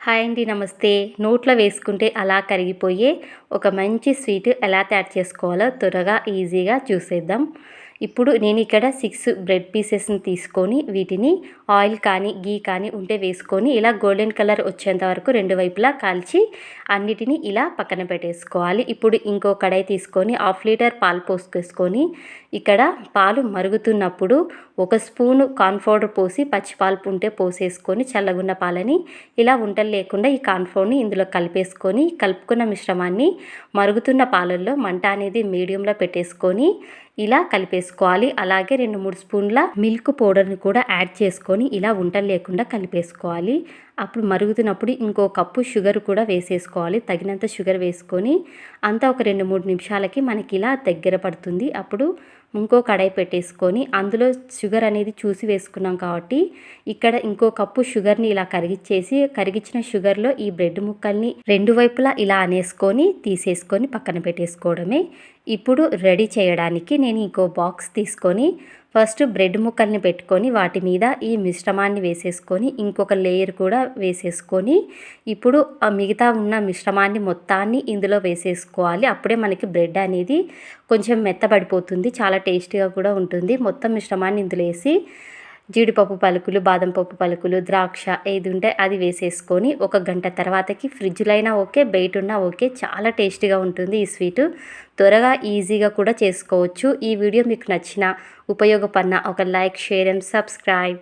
Hi అండి, నమస్తే. నోట్లో వేసుకుంటే అలా కరిగిపోయే ఒక మంచి స్వీట్ ఎలా తయారు చేసుకోవాలో త్వరగా ఈజీగా చూసేద్దాం. ఇప్పుడు నేను ఇక్కడ 6 బ్రెడ్ పీసెస్ని తీసుకొని వీటిని ఆయిల్ కానీ గీ కానీ ఉంటే వేసుకొని ఇలా గోల్డెన్ కలర్ వచ్చేంత వరకు రెండు వైపులా కాల్చి అన్నిటినీ ఇలా పక్కన పెట్టేసుకోవాలి. ఇప్పుడు ఇంకో కడాయి తీసుకొని 1/2 లీటర్ పాలు పోసుకొని ఇక్కడ పాలు మరుగుతున్నప్పుడు 1 స్పూను కార్న్ పౌడర్ పోసి పచ్చిపాలు ఉంటే పోసేసుకొని చల్లగున్న పాలని ఇలా ఉంటలు లేకుండా ఈ కార్న్ పౌడర్ని ఇందులో కలిపేసుకొని కలుపుకున్న మిశ్రమాన్ని మరుగుతున్న పాలల్లో మంట అనేది మీడియంలో పెట్టేసుకొని ఇలా కలిపేసుకోవాలి. అలాగే 2-3 స్పూన్ల మిల్క్ పౌడర్ని కూడా యాడ్ చేసుకొని ఇలా ఉంటలు లేకుండా కలిపేసుకోవాలి. అప్పుడు మరుగుతున్నప్పుడు ఇంకో కప్పు షుగర్ కూడా వేసేసుకోవాలి. తగినంత షుగర్ వేసుకొని అంతా ఒక 2-3 నిమిషాలకి మనకి ఇలా దగ్గర పడుతుంది. అప్పుడు ఇంకో కడాయి పెట్టేసుకొని అందులో షుగర్ అనేది చూసి వేసుకున్నాం కాబట్టి ఇక్కడ ఇంకో కప్పు షుగర్ని ఇలా కరిగించిన షుగర్లో ఈ బ్రెడ్ ముక్కల్ని రెండు వైపులా ఇలా అనేసుకొని తీసేసుకొని పక్కన పెట్టేసుకోవడమే. ఇప్పుడు రెడీ చేయడానికి నేను ఇంకో బాక్స్ తీసుకొని ఫస్ట్ బ్రెడ్ ముక్కల్ని పెట్టుకొని వాటి మీద ఈ మిశ్రమాన్ని వేసేసుకొని ఇంకొక లేయర్ కూడా వేసేసుకొని ఇప్పుడు ఆ మిగతా ఉన్న మిశ్రమాన్ని మొత్తాన్ని ఇందులో వేసేసుకోవాలి. అప్పుడే మనకి బ్రెడ్ అనేది కొంచెం మెత్తబడిపోతుంది, చాలా టేస్టీగా కూడా ఉంటుంది. మొత్తం మిశ్రమాన్ని ఇందులో వేసి జీడిపప్పు పలుకులు, బాదం పప్పు పలుకులు, ద్రాక్ష ఏది ఉంటే అది వేసేసుకొని 1 గంట తర్వాతకి ఫ్రిడ్జ్లో అయినా ఓకే, బయట ఉన్నా ఓకే, చాలా టేస్టీగా ఉంటుంది ఈ స్వీటు. త్వరగా ఈజీగా కూడా చేసుకోవచ్చు. ఈ వీడియో మీకు నచ్చిన ఉపయోగపడిన ఒక లైక్, షేర్ అండ్ సబ్స్క్రైబ్.